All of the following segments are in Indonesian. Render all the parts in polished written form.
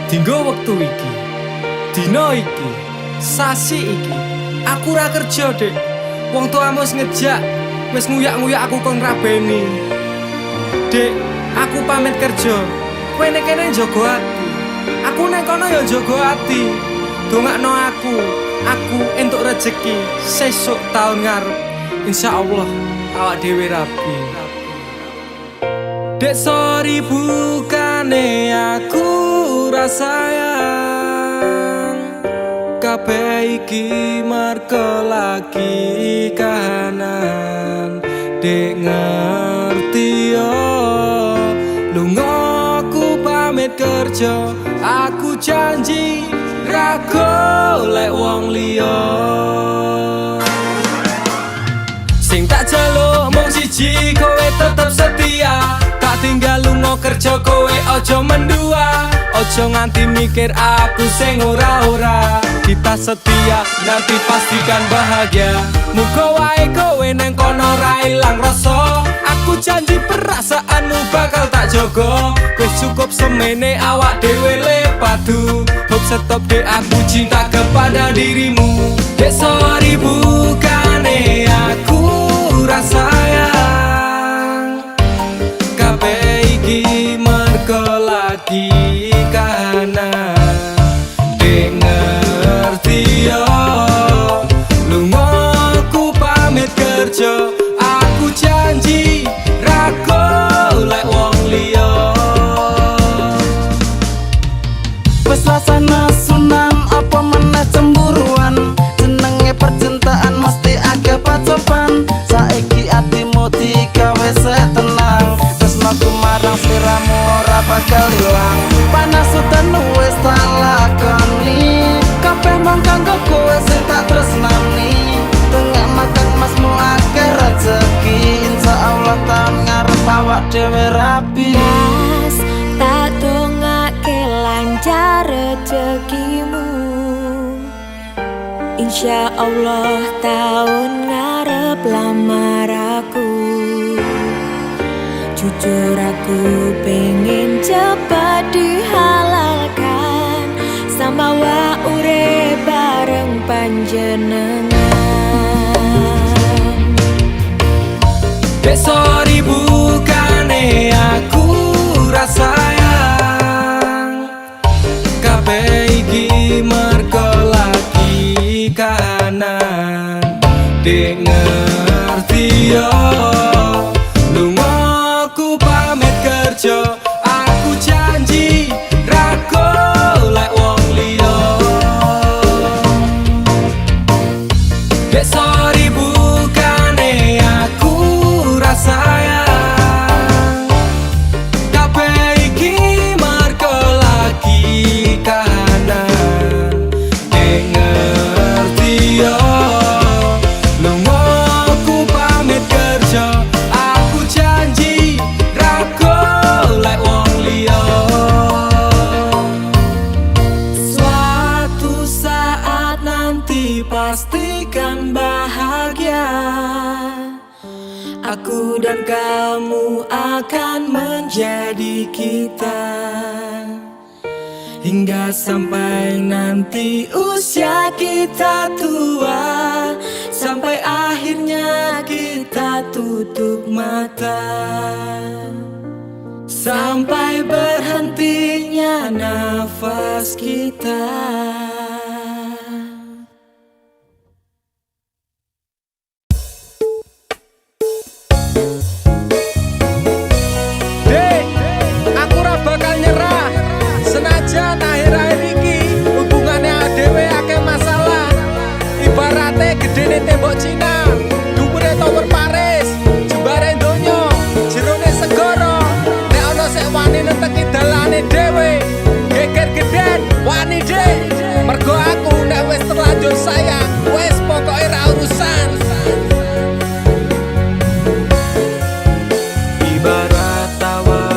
Dinggo wektu iki, dina iki, sasi iki, aku ora kerja, Dek. Wong tuamu wis ngejak, wis nguyak-nguyak aku kon ngrabeni. Dek, aku pamit kerja. Kowe nek kene njaga ati. Aku nek kono ya njaga ati. Dongakno aku entuk rejeki sesuk taun ngarep. Insyaallah awak dhewe rapi. Dek sorry bukane aku sayang, kabeh iki merko lagi kahanan. Dek ngerti yo, lunga aku pamit kerja. Aku janji ra golek wong liya. Sing tak jaluk mung siji, kowe tetep setia. Tak tinggal lunga kerja, kowe ojo mendua. Ojo nganti mikir aku sing ora-ora. Kita setia, nanti pastikan bahagia. Muga wae kowe neng kono ra ilang rasa. Aku janji perasaanmu bakal tak jogo. Wis cukup semene awak dhewe le padu. Hope stop dek, aku cinta kepada dirimu. Dek sorry bukane aku sayang, kabeh iki mergo lagi kahanan. Dek ngerti yo, lunga aku pamit kerja. Aku janji ra golek wong liya. Wes rasane sunan apa meneh cemburuan. Jenenge percintaan mesti agak pacoban. Saiki atimu digawe tenang. Tresnaku marang sliramu ora bakal ilang. Panas udan wis tak lakoni. Kabeh mung kanggo kowe sing tak tresnani. Tengah makan masmu akeh rezeki. Insyaallah taun ngarep awak dhewe rapi. Mas, tak dongake lancar rezekimu. Insya Allah tahun ngarep lamar aku. Jujur aku pengen cepat dihalalkan. Sama wa urip bareng panjenengan. Dek sorry bukane aku sayang, kabeh iki mergo lagi kahanan. Dek ngerti yo, lunga aku pamit kerja. Aku janji ra golek wong liya. Dek sorry bukane aku sayang, kabeh iki mergo lagi kahanan. Dek ngerti yo, lunga aku pamit kerja. Aku janji ra golek wong liya. Suatu saat nanti pastikan bahagia. Aku dan kamu akan menjadi kita. Hingga sampai nanti usia kita tua. Sampai akhirnya kita tutup mata. Sampai berhentinya nafas kita. Dek, aku ora bakal nyerah. Senajan akhir-akhir iki hubungane dhewe akeh masalah. Ibarate gedene tembok Cina, dhuwure tower Paris, jembare donya, jerone segara. Nek ana sik wani neteki dalane dhewe, geger geden wani dek. Mergo aku nek wis terlanjur sayang, wis pokoke ra urusan. Ibarat tawa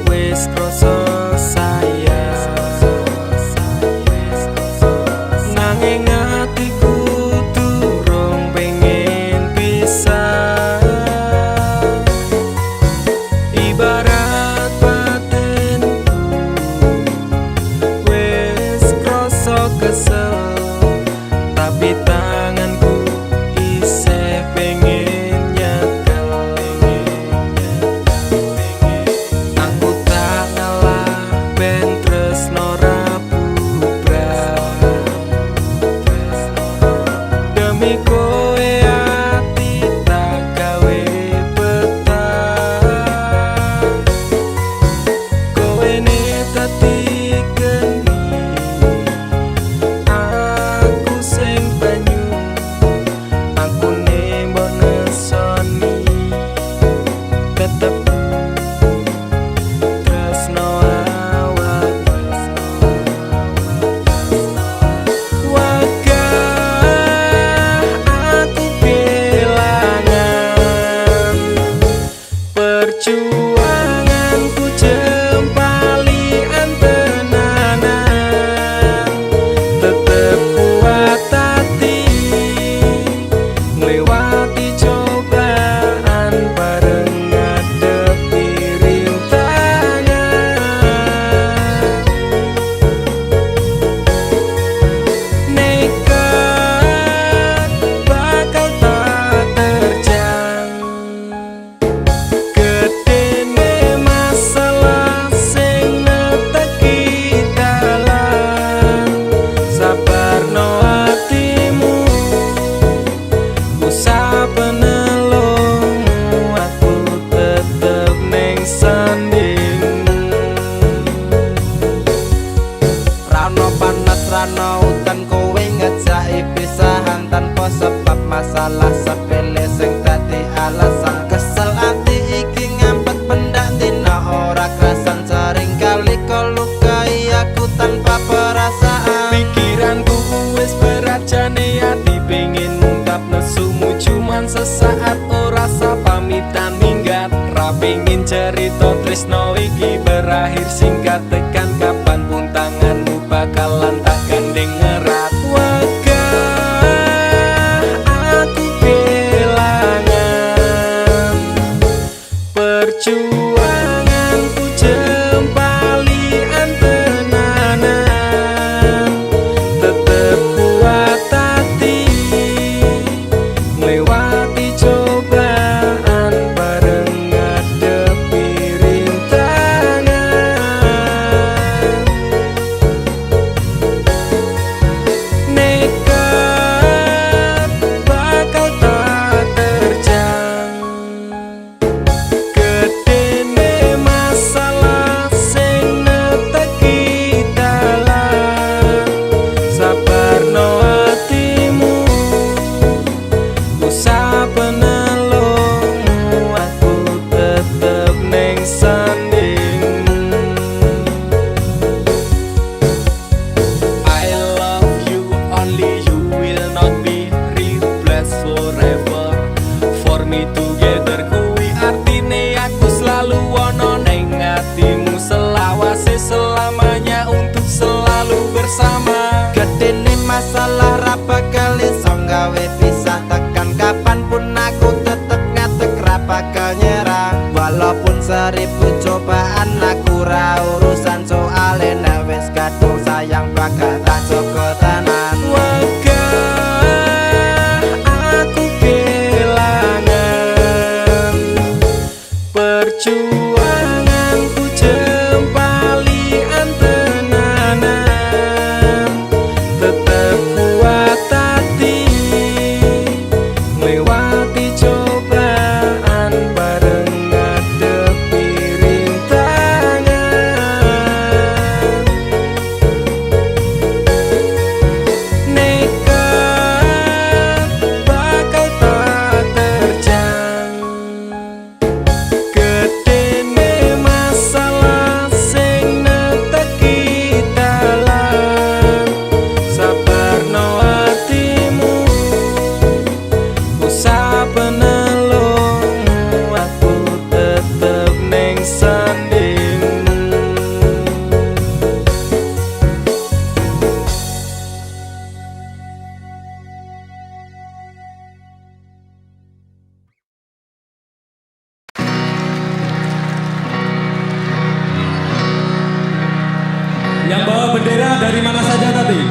wis krasa sayang, nanging atiku durung pengen pisah. Ibarat batin Suasana iki berakhir singkat tekan kapanpun tanganmu bakalan tak gandeng erat. Wegah aku kelangan perjuanganku jempalian tenanan, tetep kuat hati melewati cobaan bareng ngadepi rintangan. Nekat bakal tak terjang, gedene masalah sing neteki dalan. Sabarno hatimu, usah penelungmu, aku tetep neng sandingmu. I love you, only you will not be replaced forever. For me together kuwi artine aku selalu ono neng hatimu, selawase selamanya untuk selalu bersama. Gedene masalah ra bakal iso gawe pisah, tekan kapanpun aku tetep ngadeg ra bakal nyerah. Walaupun seribu cobaan aku ra urusan, soale nek wis kadung sayang bakal tak jaga tenan. Wegah aku kelangan perjuanganku jempalian tenanan, tetep kuat hati melewati cobaan bareng ngadepi rintangan. Nekat bakal tak terjang, gedene masalah sing neteki dalan. Sabarno hatimu, usah penelungmu, aku tetep neng sandingmu. Yang bawa bendera dari mana saja tadi?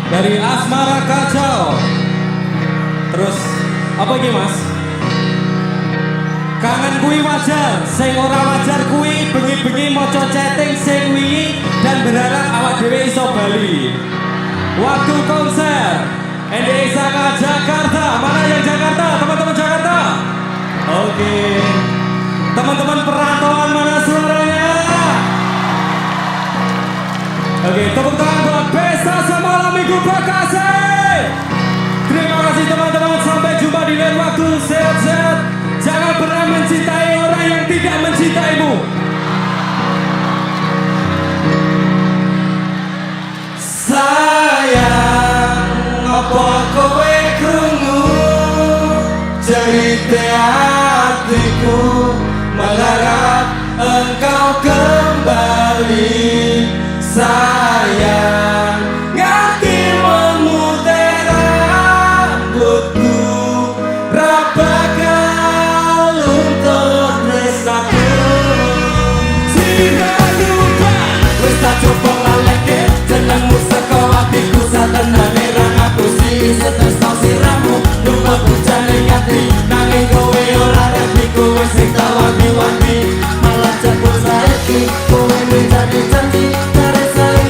Dari Asmara Kacau. Terus apa ini mas? Kangen kui wajar, sing ora wajar kui bengi-bengi moco chatting sing wingi dan berharap awak dhewe iso bali. Waktu konser Endesaka Jakarta. Mana yang Jakarta? Teman-teman Jakarta. Oke. Teman-teman perantauan mana suaranya? Oke, tepuk tangan buat Pesta Semalam Minggu Bekasi. Terima kasih teman-teman, sampai jumpa di lain waktu. Sehat-sehat, jangan pernah mencintai orang yang tidak mencintaimu. Sayang, apa kowe krungu cerita hatiku, mengharap engkau kembali. Sayang, ngerti memutih rambutku, ra bakal luntur tresnaku. Sira lupa, wis tak coba ngaleke jenengmu saka atiku, satenane ra ngapusi setresno siramu. Lupa bujane ngati, nanging kowe ora ngerti, kowe sing tau wanti-wanti, malah jebul saiki kowe menjadi janji.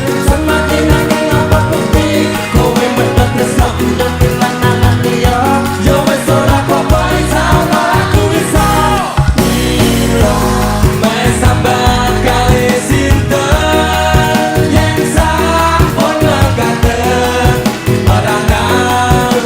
Semakin nanging apa bukti kowe mendhet tresnaku dan kenangan liya. Yo wis ora apa-apa, insyaallah aku iso mila mesambat kali sinten yen sampun mekaten ora nang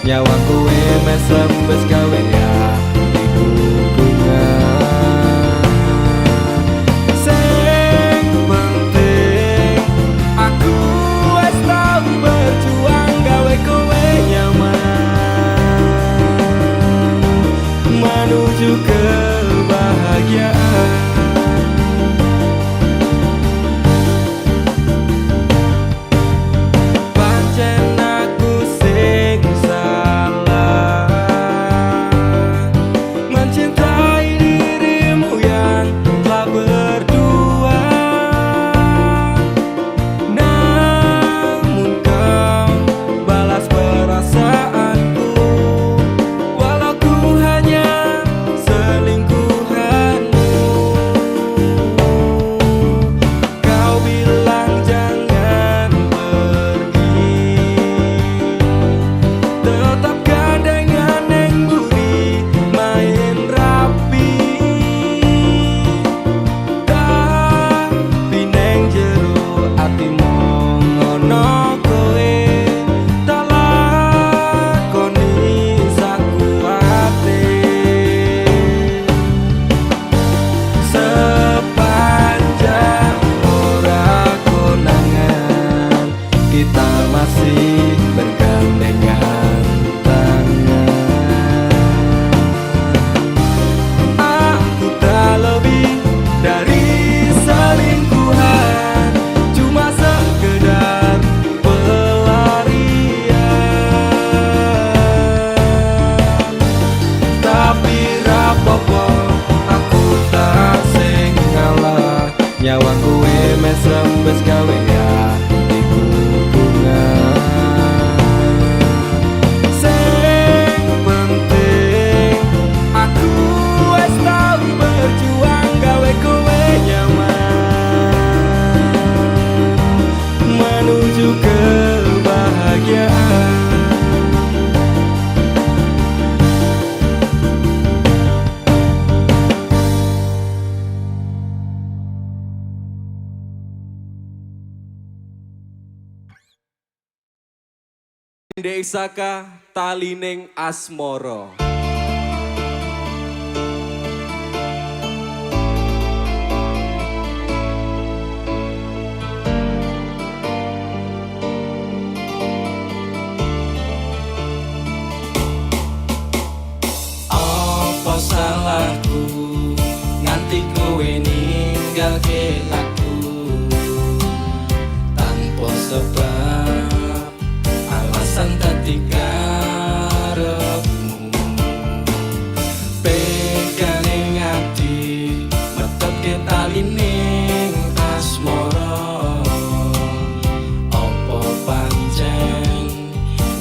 Nyawa kowe mesem wis gawe ati hubungan. Sing penting aku wis tau berjuang gawe kowe nyaman menuju kebahagiaan. Pancen aku sing salah mencintai dirimu yang telah berdua. Namun kau balas perasaanku, walau ku hanya selingkuhanmu. Kau bilang jangan pergi, tetap gandengan neng buri main rapi. Tapi neng jero atimu ngono kowe tak lakoni sakuwate. Sepanjang ora konangan kita masih bergandengan tangan. Aku tak lebih dari selingkuhan, cuma sekedar pelarian. Tapi rapopo aku tak sing ngalah, nyawa kowe mesem wis gawe ati hubungan. Sing penting aku wis tau berjuang gawe kowe nyaman menuju kebahagiaan. Desaka talining asmoro. Apa salahku nganti kowe ninggalke aku tanpa sebab, alasan dadi karepmu. Pegang ing ati metepke talining asmara. Apa pancen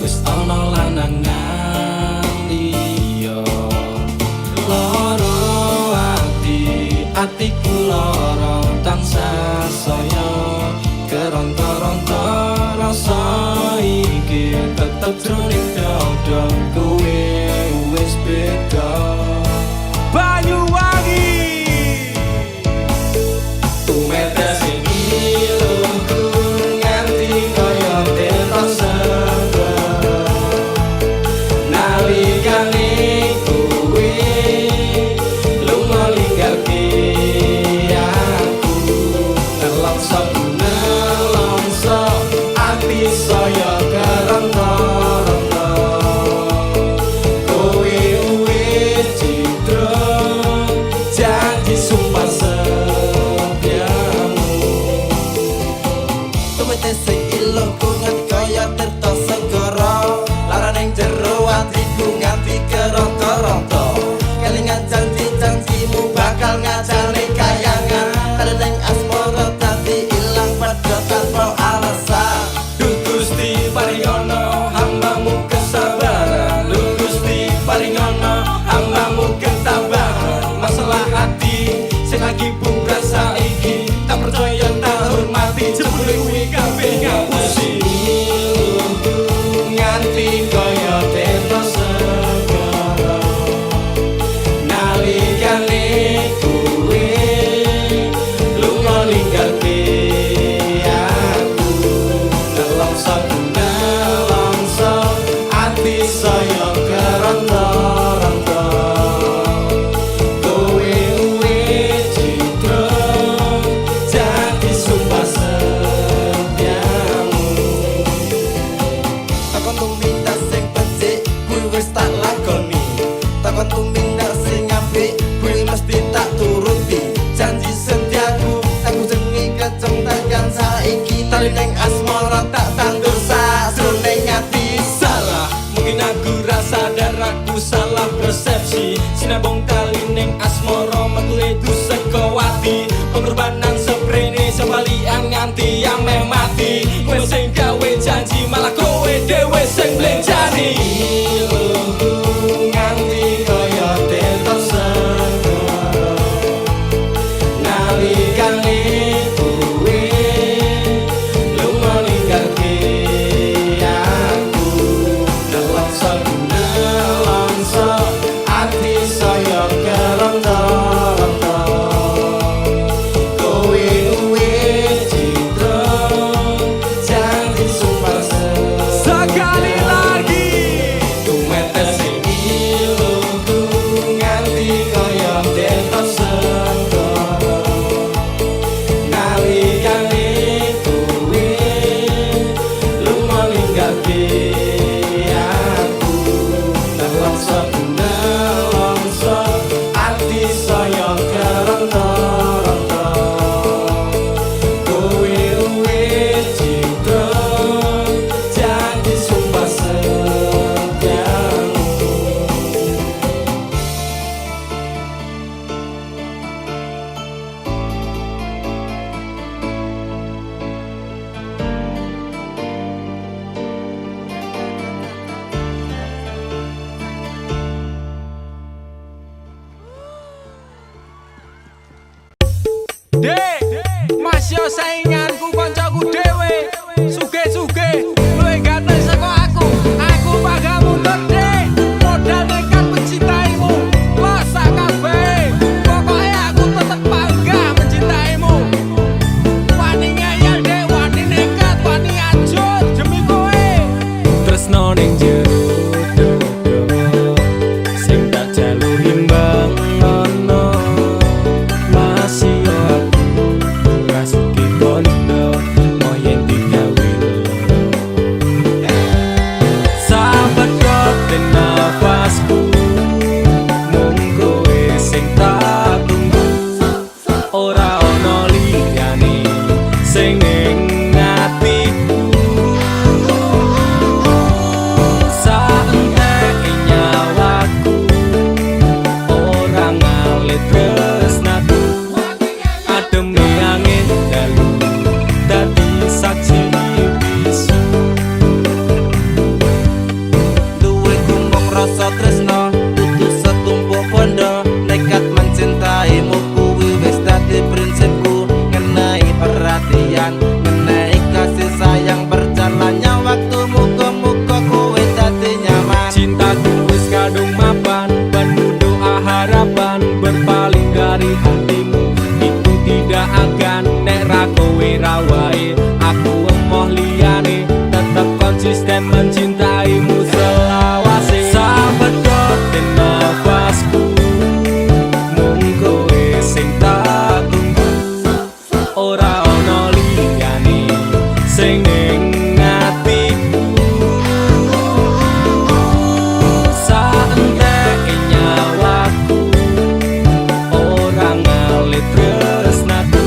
wis ana lanangan liya? Loro atiku loro tansah saya keronta-ronta. saya keronta-ronta. Kowe wis citra jadi sumpah setiamu. Takon tumindak sing becik kuwi wis tak lakoni. Takon tumindak sing apik kuwi mesti tak turuti. Janji setiaku aku jenenge keceng tekan saiki. Tali ning asmara tak tandur sajroning ati. Salah, mungkin aku rasa dan aku salah persepsi. Sinabung tali ning asmara metu itu sekawati. Pengorbanan seprene sebalian nganti yang meh mati. Kowe sing gawe janji malah kowe dhewe sing mlenjani. Nganti kaya tetok segara nalikane kowe lunga ninggalke aku. Nelongso ati saya keronta-ronta. Kowe wis citra janji sumpah sekali lagi. Tumetes sing iluku nganti kaya tetok segara nalikane kowe lunga ninggalke aku. Nelongso ati saya keronta-ronta. Kowe wis citra janji sumpah setiamu. Dek, Mas yo sainganku koncoku dhewe. Suge-suge luwih ganteng saka aku. Aku bakal mundur, Dek. Modal nekat mencintaimu. Los sak kabeh. Pokoke aku tetep bangga mencintaimu. Wani ngeyel, Dek, wani nekat, wani ajur demi kowe. Tresno ning jero dodo sing tak jalu imbang ono. Masih yo aku rasuki bondo moyen digawe loro. Sahabat kote nafasku mung kowe sing tak tunggu. Ora ono liyane sing ning atiku. Saenteke nyawaku ora ngalit tresnaku. Ademe angin dalu dadi saksi bisu. Duwe gumbung rasa tresno dudu setumpuk bondo. Nekat mencintaimu kuwi wis dadi prinsipku. Ngenai perhatian, ngenai kasih sayang, berjalannya waktu muga-muga kowe dadi nyaman. Cintaku wis kadung mapan, penuh doa harapan, berpaling dari hatimu itu tidak akan. Nek ra kowe ra wae aku emoh liyane, tetep konsisten mencintaimu selawase. Sahabat kote nafasku mung kowe sing tak tunggu. Ora ono liyane sing ning atiku. Saenteke nyawaku ora ngalit tresnaku.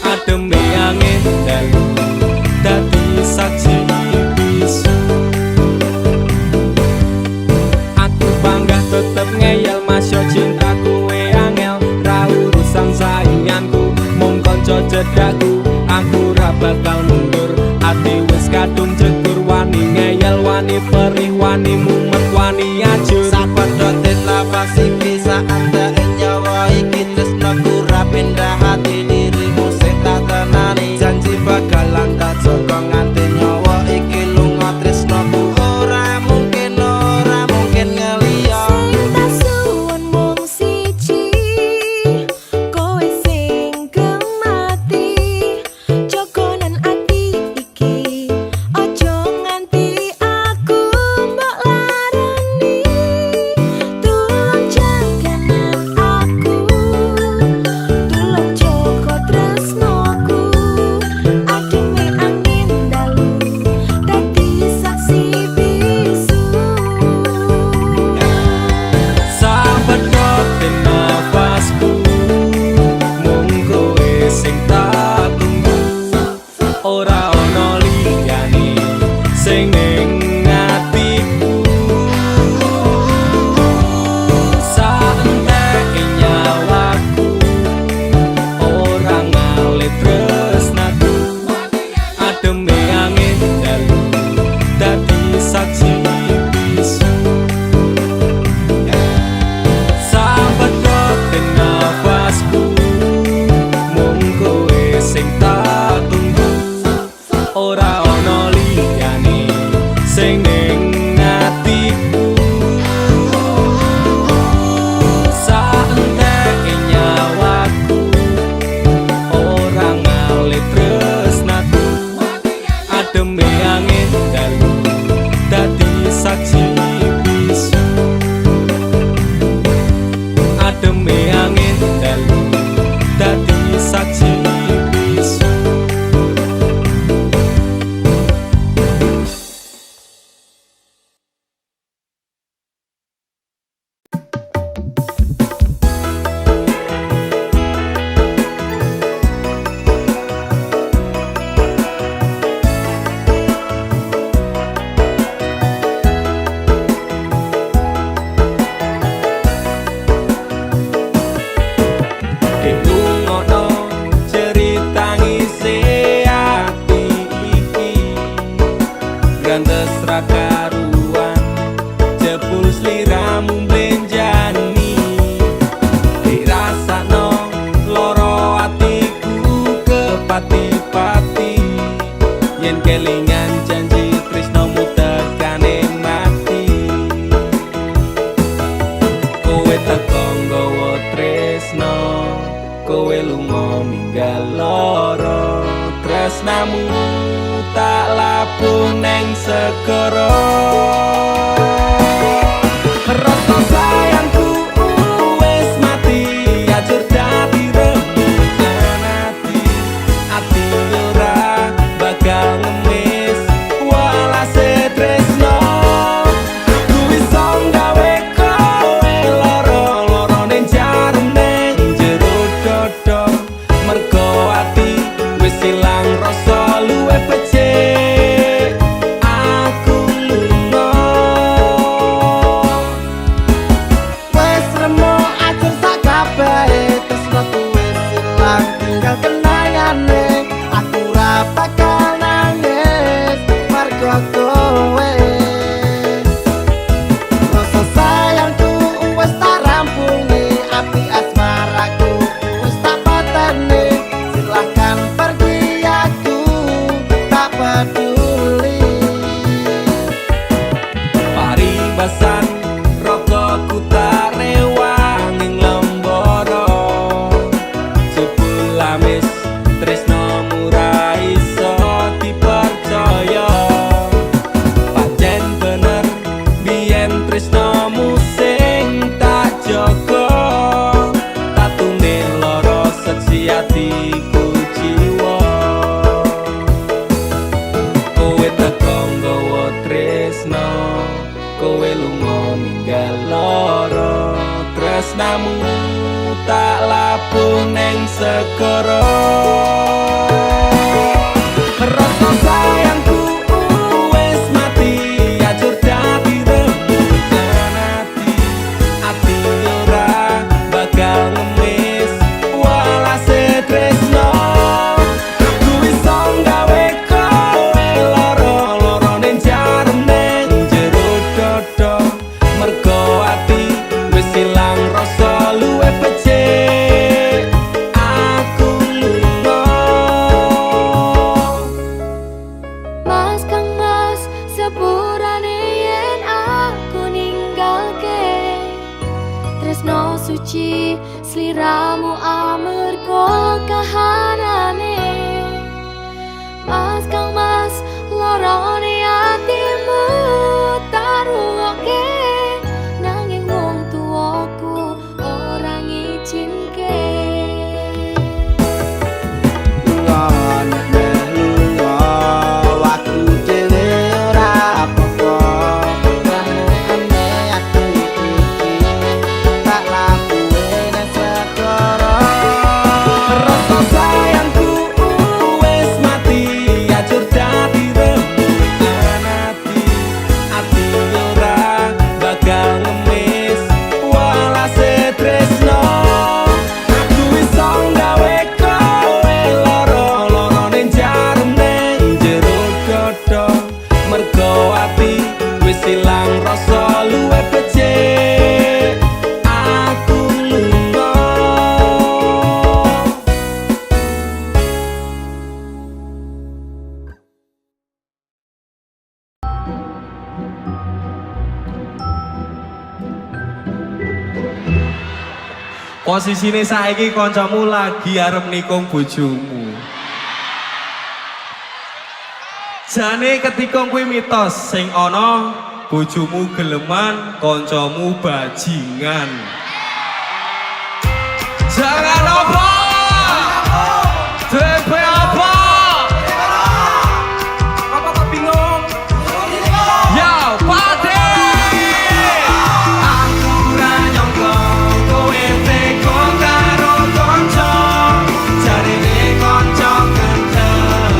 Ademe angin dalu dadi saksi bisu. Aku bangga tetep ngeyel masya cinta kowe angel. Ra urusan sainganku mung kanca cedhakku. Aku ra bakal mundur, ati wis kadung jegur. Wani ngeyel, wani perih, wani mumet, wani ajur. Sapadha nafas iki saandake nyawa iki tresnaku ra pindah hati dirimu sing tak tenani. Janji bakalan tak jaga nganti nyawa iki lunga tresnaku. Ora mungkin ngeliya. Sing tak suwun mung siji, kowe sing gemati. Jogonan ati iki, ojo nganti aku mbok tresnamu tak labuh neng segara. Rasa sayangku wis mati ajur dadi rembugan ati ora bakal ngemis walase tresno. Aku iso gawe kowe loro-loro ning jarum ning jero dodo mergo ati wis ilang rasa luwih becik. Aku lunga Wes remuk ajur sak kabehe tresnaku wis ilang tinggal kenangane. Aku ora bakal nangis mergo kowe. Rasa sayangku wis tak rampuni, api asmaraku wis tak pateni. Silahkan pergi aku tak peduli. paribasan rokoku tak rewang ing lembara. Jebul amis tresnamu ra iso dipercaya. Pancen bener biyen tresnamu sing tak jaga. Tatune lara seksi atiku jiwa. Kowe teko nggawa tresno, kowe lunga ninggal lara. Tresnamu tak labuh neng segara. Rasa sayangku wis mati ajur dadi rembugan ati ora bakal ngemis walase tresno. Aku iso gawe kowe loro-loro ning jarum ning jero dodo mergo ati wis ilang rasa luwih becik. Aku lunga Mas kang mas sepurane yen aku ninggalke tresno suci sliramu amarga kahanane. Mas kang mas lorone atimu taruke nanging wong tuaku ora ngizinke. Lunga nek lunga aku dhewe ora apa-apa. Ramune aku iki tak labuhe nang segara. rasa sayangku wis mati ajur dadi rembugan ati ora bakal ngemis walase tresno. Aku iso gawe kowe loro-loro ning jarum ning jero dodo mergo ati wis ilang rasa luwih becik. Aku lunga Posisine saiki kancamu lagi arep nikung bojomu. Jane ketika kuwi mitos sing ana bojomu geleman, kancamu bajingan. Jangan apa? DP apa? Apa kok bingung? Ya, Pati! Aku ora nyangka kowe teko karo kanca. Jarine kanca gendeng,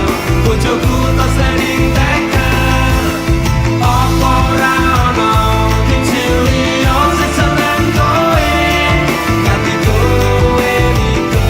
bojoku tak sering tekel. Apa ora ana kecil yo seneng kowe, ganti kowe iki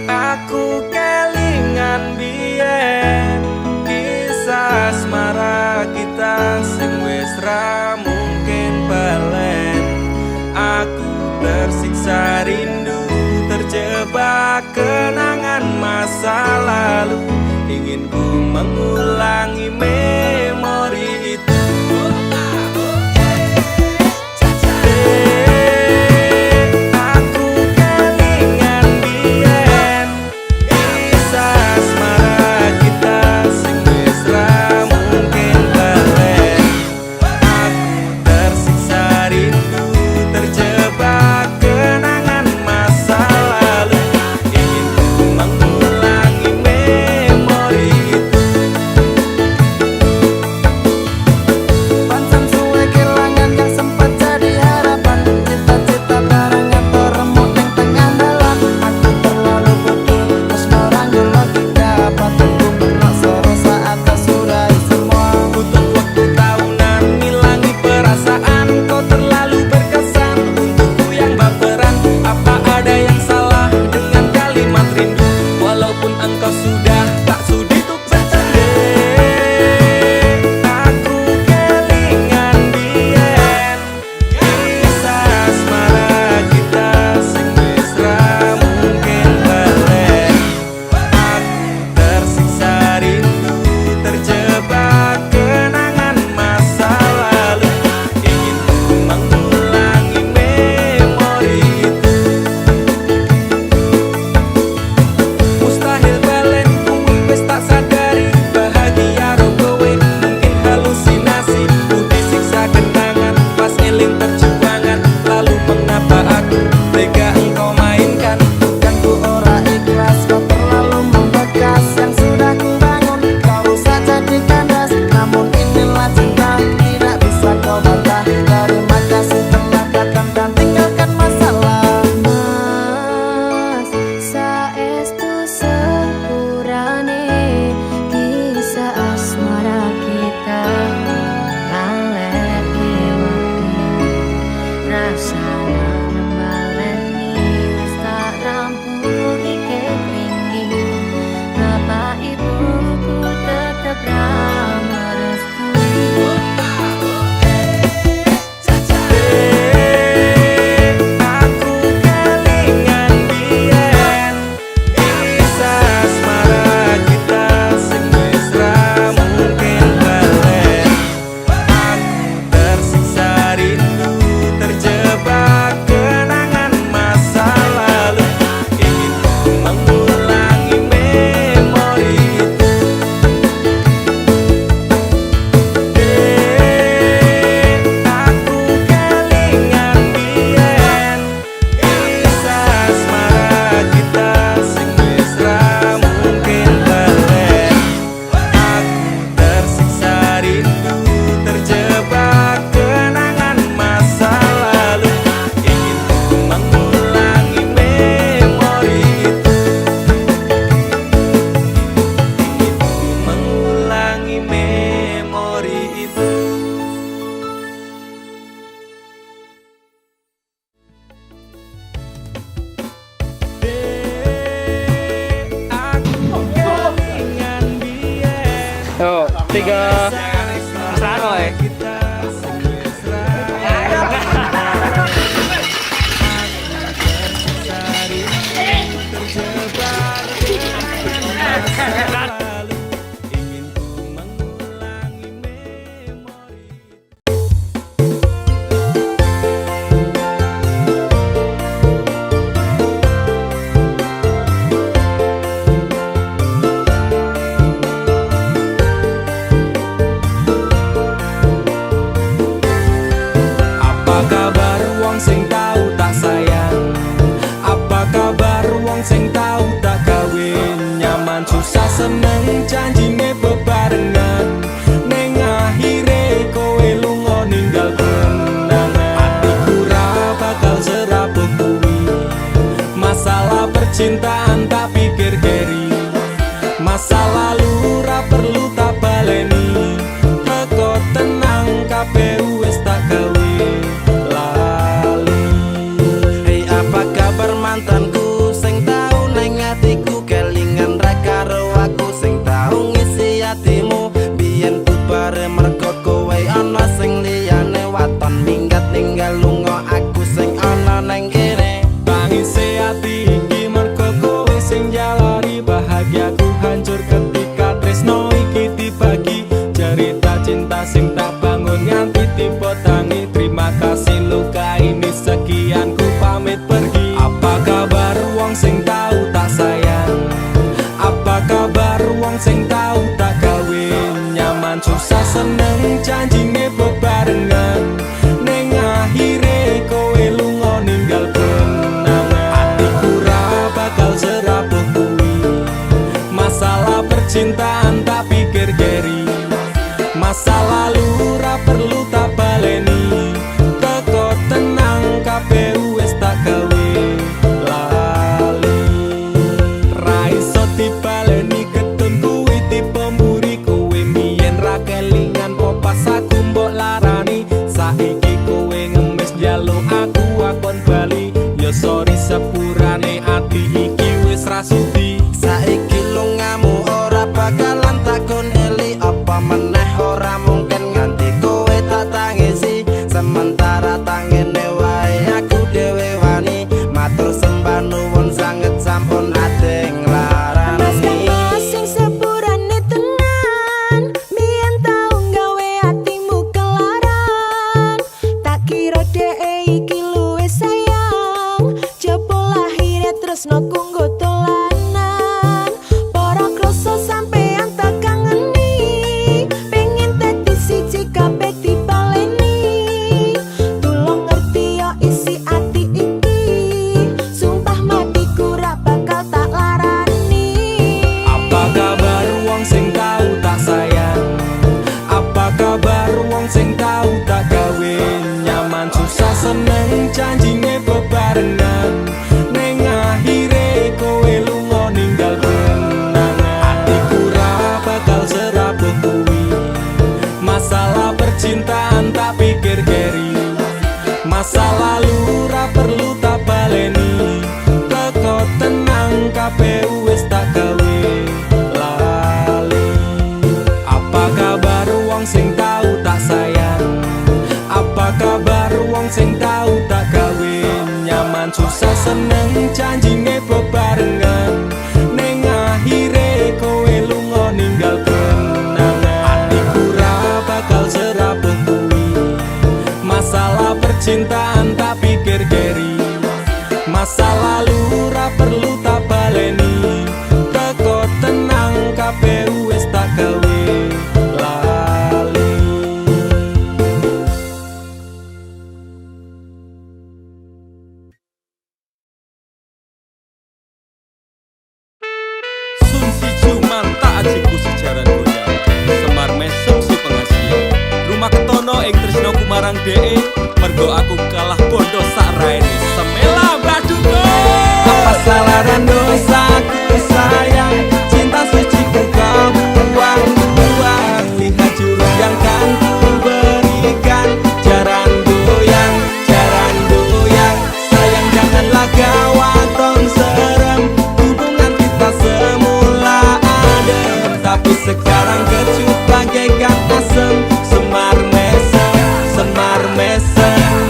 Aku kelingan biyen kisah asmara kita sing wis ra mungkin balen. Aku tersiksa rindu, terjebak kenangan masa lalu. Ingin ku mengulangi memori itu. Yo, 3 Sano ya. Seneng janjine bebarengan, neng akhire kowe lunga ninggal kenangan. Atiku ra bakal serabut kuwi, masalah percintaan tak pikir keri. Masa lalu ra perlu tak baleni, teko tenang kabeh wis tak gawe lali. Hei, apa kabar mantan hancur ketika tresno iki dibagi. Cerita cinta sing tak bangun nganti tiba tangi. Terima kasih luka ini sekian ku pamit pergi. Apa kabar wong sing tahu tak sayang? Apa kabar wong sing tahu tak kawin? Nyaman susah seneng janjine bebarengan. Neng akhire kowe lunga ninggal kenangan. Hatiku ra bakal serapuh kuwi. Masalah percintaan tak pikir keri. Masa lalu ra perlu tak baleni. Teko tenang KPU wis tak gawe lali. Ra iso dibaleni ketun kuwi tipe mburi. Kowe mbiyen ra kelingan popas aku mbok larani. Saiki kowe ngemis njaluk aku akon bali. Yo sorry sepurane ati iki wis ra sudi. Saiki lungamu ora bakalan tak gondeli. Apa meneh ora mungkin nganti kowe tak tangisi. Sementara tangene wae aku dhewe wani. Matur sembah nuwun sanget sampun ate nglarani. Mas sing sepurane tenan, mien tau gawe atimu kelaran. Tak kira dhek iki luwih sayang, jebul lahirnya tresno kanggo dolanan. Para kroso sampean tak kangeni, pengen dadi siji kabeh dipaleni. Tulung ngerti yo isi ati iki, sumpah matiku ra bakal tak larani. Apa kabar wong sing tahu tak sayang? Apa kabar wong sing tahu tak kawin? Nyaman susah seneng janjine bebarengan. Neng akhire kowe lunga ninggal kenangan. Hatiku ra bakal serapuh kuwi. Masalah percintaan tak pikir keri. Masa lalu ra perlu tak baleni. Teko tenang KPU wis tak gawe lali. Apa kabar wong sing tahu tak sayang? Apa kabar wong sing tahu tak kawin? Nyaman susah seneng janjine bebarengan. Neng akhire kowe lunga ninggal kenangan. Hatiku ra bakal serapuh kuwi. Masalah percintaan tak pikir keri. Masa lalu ra perlu tak baleni. Teko tenang KPU wis tak gawe lali. Sun si cuman tak ajiku sejaran goyang. Semar mesem si pengasian. Rumah ketono ing tresno kumarang DE. Mergo aku kalah bondo sak raine. Semela baduko. Apa salah dan dosaku sayang? Cinta suci ku kau buang-buang. Lihat jurus yang kan ku berikan. Jaran goyang, jaran goyang. Sayang janganlah gawatong serem. Hubungan kita semula adem, tapi sekarang kecut bagaikan asem. Semar mesem, semar mesem.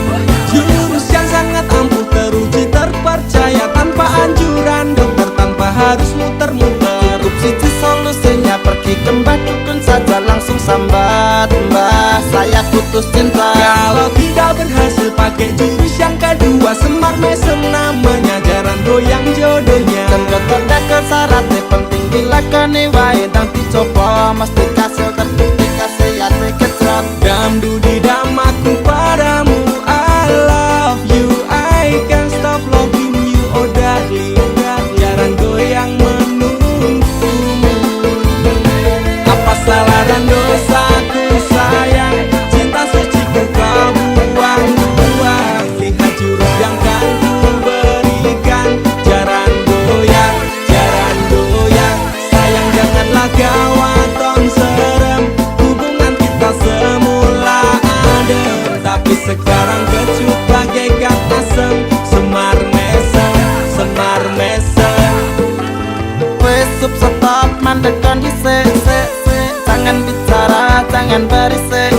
Jurus yang sangat ampuh teruji terpercaya. Tanpa anjuran dokter, tanpa harus muter-muter. Cukup siji solusinya pergi ke mbah dukun saja. Langsung sambat, mbah saya putus cinta. Kalau tidak berhasil pakai jurus yang kedua. Semar mesem namanya, jaran goyang jodohnya. Dan dokter dekel syaratnya penting dilakoni wae. Dan dicoba mesti kasil terbukti kasihan kecot. Damdu di damaku padamu. I love you, I can't stop loving you, oh darling. Jaran goyang menunggumu. Apa salah dan dosaku sayang? Cinta suci ku kau buang-buang. Lihat jurus yang kan ku berikan. Jaran goyang, jaran goyang. Sayang janganlah gawatong serem. Hubungan kita semula adem, tapi sekarang kecut bagaikan asem. Semar mesem, semar mesem. Wes sup stop mandek kondisi. Jangan bicara, jangan berisik.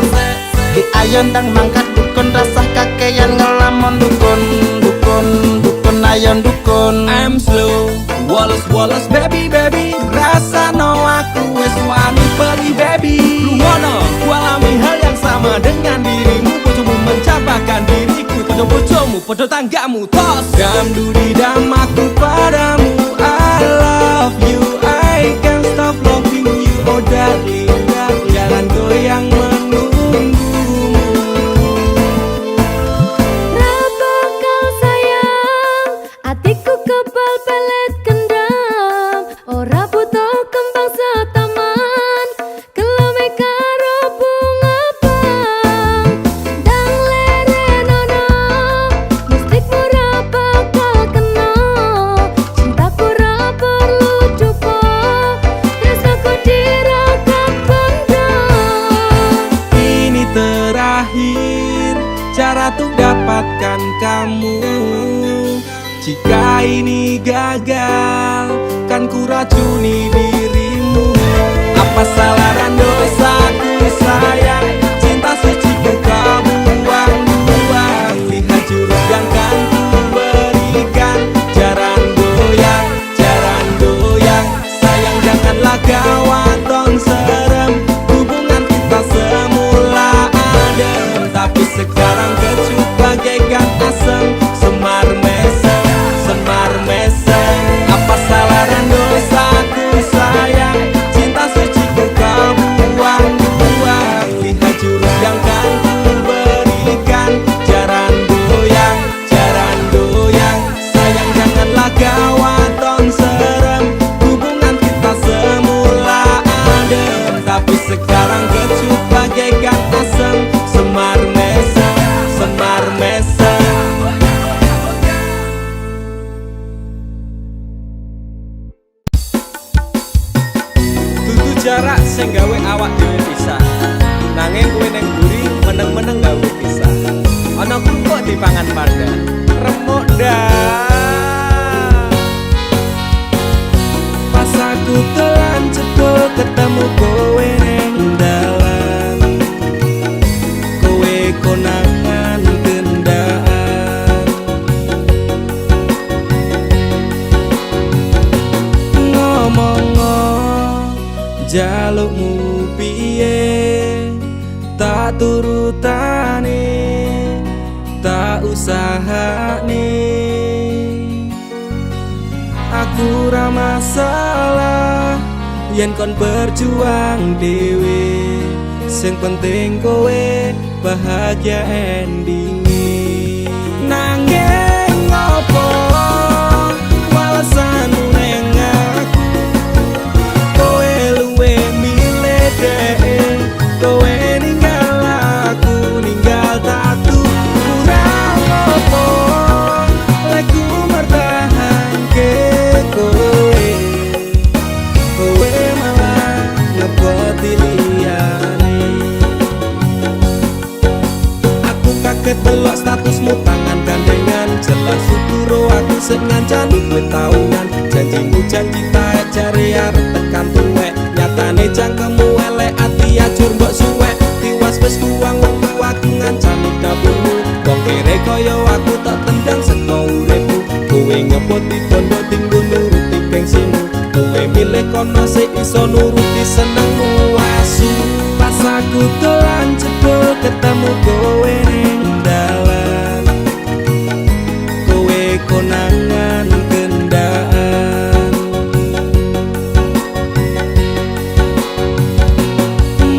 Ki ayon dang mangkat dukun rasah kakean ngelamun dukun. Dukun, dukun ayon dukun. I'm slow, Woles baby baby, rasano aku wis wani pergi baby. Lumono, ku alami hal yang sama dengan dirimu. Bojomu mencapakan diriku, podo bojomu, podo tanggamu. Tos damdu di dam aku padamu. I love you, I can't stop loving you. Oh darling, jangan goyang menunggumu. Rabakal sayang, atiku kebal pelet kendam. Ora butuh kembang setaman, kelome karo bunga bang. Dang lerenono, mustikmu ra bakal kena. Cintaku ra perlu cupo, tresnaku diragat pendam. Ini terakhir cara untuk dapatkan kamu. Jika ini gagal, kan ku racuni dirimu. Apa salah dan dosaku sayang, cinta suci ku kau buang-buang. Lihat jurus yang kan ku berikan, jaran goyang, sayang janganlah kau anton serem. Hubungan kita semula adem, tapi sekarang kecut bagaikan asam. Semar mesem, apa salah dan dosaku sayang, cinta suci ku kau buang-buang. Lihat jurus yang kan ku berikan, jaran goyang, sayang janganlah kau anton serem. Hubungan kita semula adem, tapi sekarang kecut bagaikan asam. Semar mesem. Dudu jarak sing gawe awak dhewe pisah, nanging kowe ning mburi meneng-meneng gawe pisah. Ana kok dipangan panda, remuk dah. Pas aku telan cebol ketemu kowe ning dalan, kowe konangan gendaan. Ngomong jalukmu piye, tak turutane, tak usahane. Aku ra masalah yen kon berjuang dhewe, sing penting kowe bahagia endinge. Nanging ngopo walesanmu ning aku, kowe luwe milih dhewe, kowe ninggal aku ninggal tatu. Kurang ngopo lek ku mertahanke kowe, kowe malah ngeboti liyane. Aku kaget delok statusmu tangan gandengan, jelas suturo aku sing ngancani kowe tahunan. Janjimu janji taek jare arep tekan tuwek, nyatane cangkemmu elek ati ajur mbok suwek. Tiwas wis kuwang wektu aku ngancani dapurmu, wong kere kaya aku tak tendang saka uripmu. Kowe ngepoti bondo tinggu nuruti gengsimu, kowe milih kono sik iso nuruti senengmu asu. Pas aku dolan jebol ketemu kowe ning dalan, kowe konangan gendaan.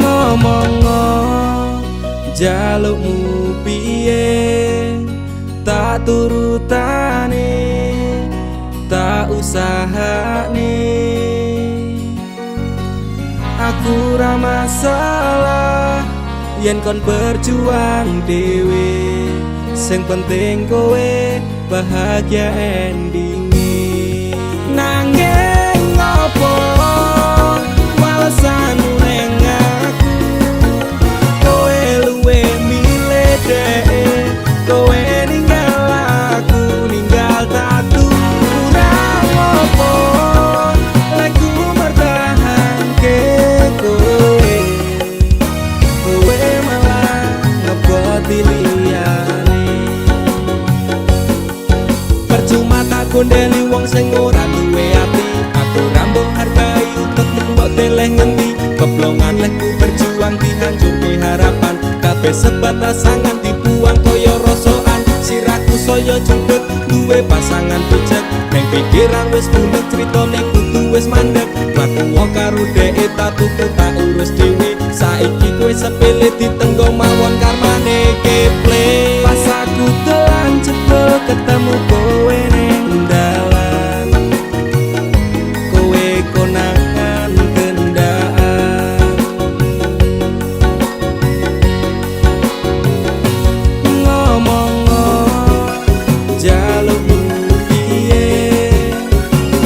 Ngomong jalukmu piye, tak turutane, tak usahane. Aku ra masalah yen kon berjuang dhewe, sing penting kowe bahagia endinge. Nanging ngopo walesanmu ning aku, kowe luwe milih dhewe, kowe ninggal aku ninggal tatu. Kurang ngopo lek ku mertahanke kowe, kowe malah ngeboti liyane. Percuma tak gonde golongan leku berjuang dihancurke harapan. Kabeh sebatas sangan dibuang koyo rosoan. Siraku saya jemput duwe pasangan picek. Neng pikiran wis bulet critane kudu wis mandek. Mlaku karo dhek tak tuku tak urus dhewe. Saiki kowe sepele ditenggo mawon karmane keple. Pas aku telan cepet ketemu kowe ning dalan. Kowe konangan kendaan. Ngomong jaluk piye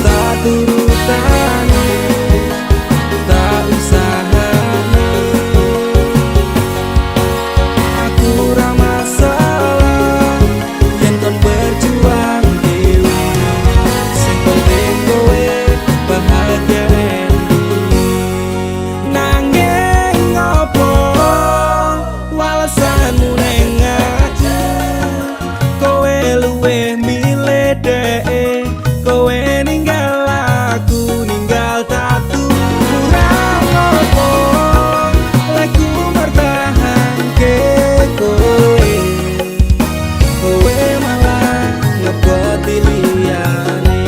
tak turutane tak usahane. Aku ra masalah yen kon berjuang dewe. Sing penting kowe bahagia endi. Nanging ngopo walesanmu ning ati. Kowe luwih milih dhek, kowe ninggal aku ninggal tatu. Kurang ngopo lagu mertahanke kowe. Kowe malah ngeboti liyane.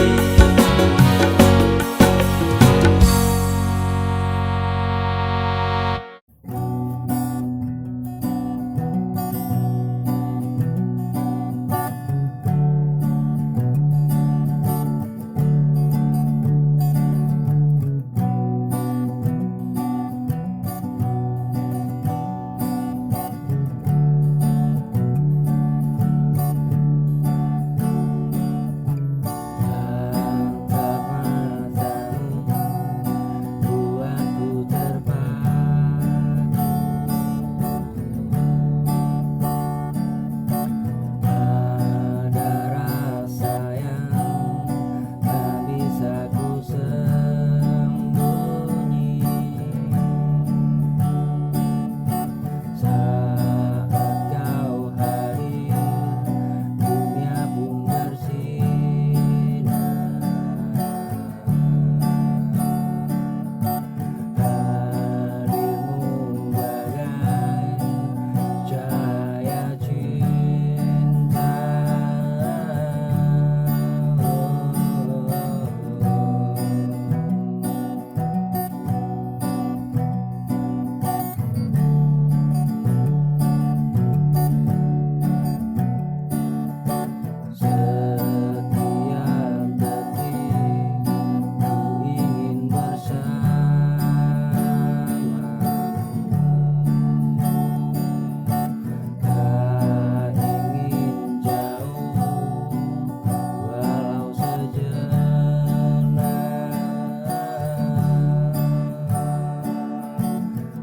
Buatku terpaku. Ada rasa yang tak bisa ku sembunyi. Saat kau hadir, dunia pun bersinar. Hadirmu bagai cahaya cinta. Setiap detik ku ingin bersamamu. Tak ingin jauh walau sejenak.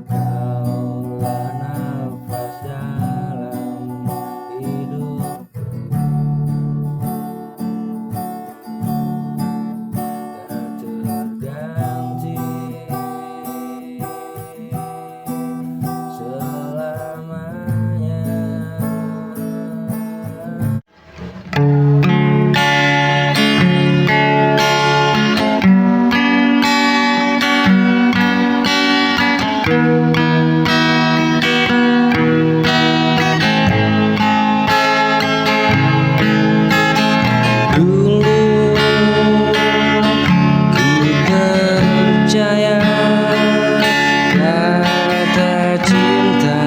Kaulah nafas dalam hidupku. Tak terganti selamanya. Dulu ku percaya kata cinta.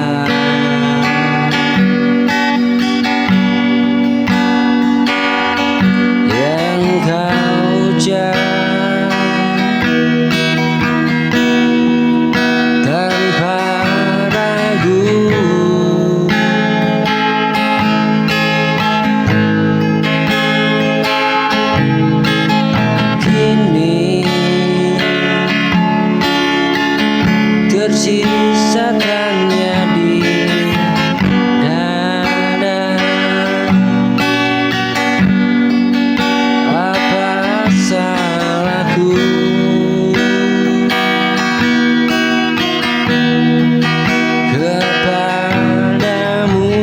Yang kau ucap tanpa ragu. Kini tersisa hanya di dada. Apa salahku kepadamu?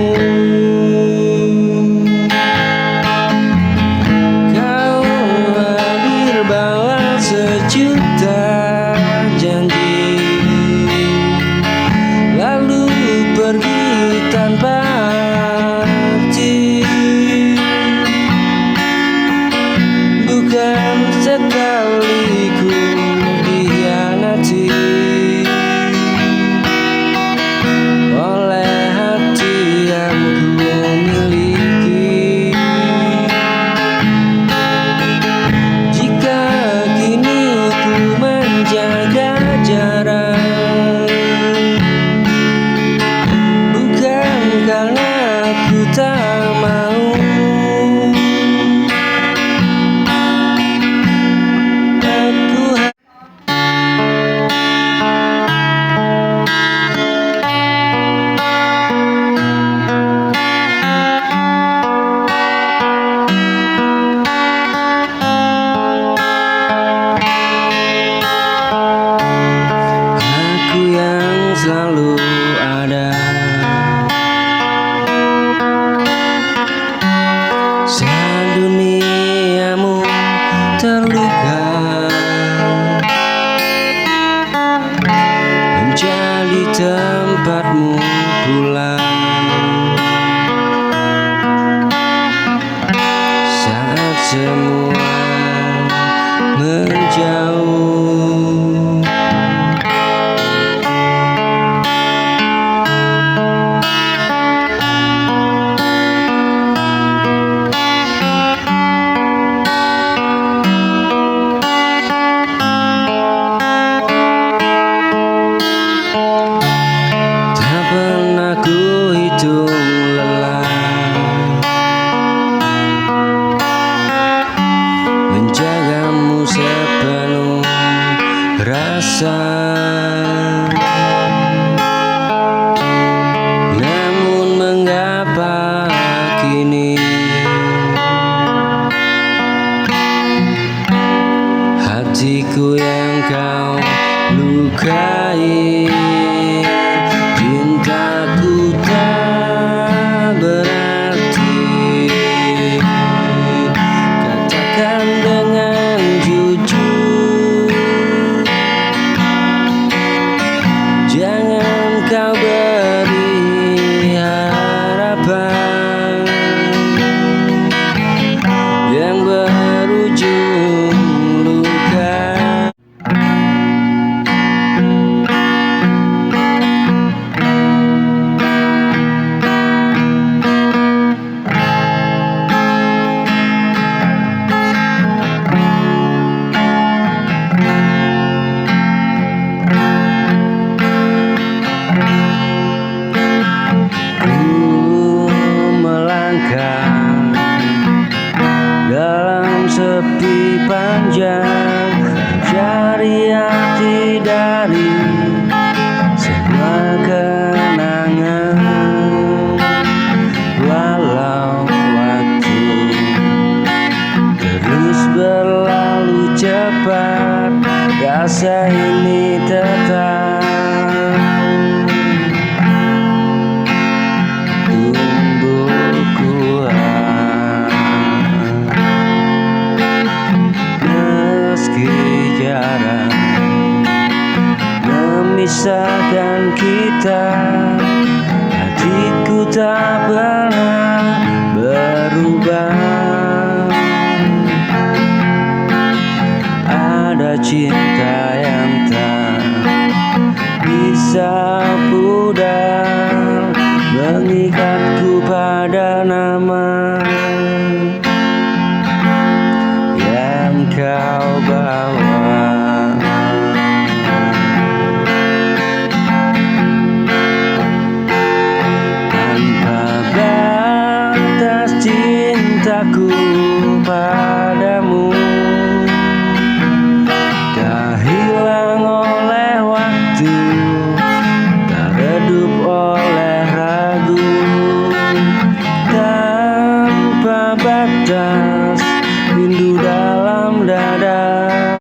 Kau hadir bawa sejuta janji. sekali ku dikhianati oleh hati yang ku miliki. Jika kini ku menjaga jarak, bukan karena ku tak mau, aku yang selalu ada saat duniamu terluka, menjadi tempatmu pulang saat semua menjauh. Tak pernah ku hitung lelah menjagamu sepenuh rasa, namun mengapa kini hatiku yang kau lukai. Cintaku tak berarti, katakan dengan jujur. Jangan kau beri harapan yang berujung luka. Dalam sepi panjang, cari arti dari semua kenangan. Walau waktu terus berlalu cepat, rasa ini tetap tumbuh kuat. Meski jarak memisahkan kita, hatiku tak pernah berubah. Ada cinta yang tak bisa pudar, mengikat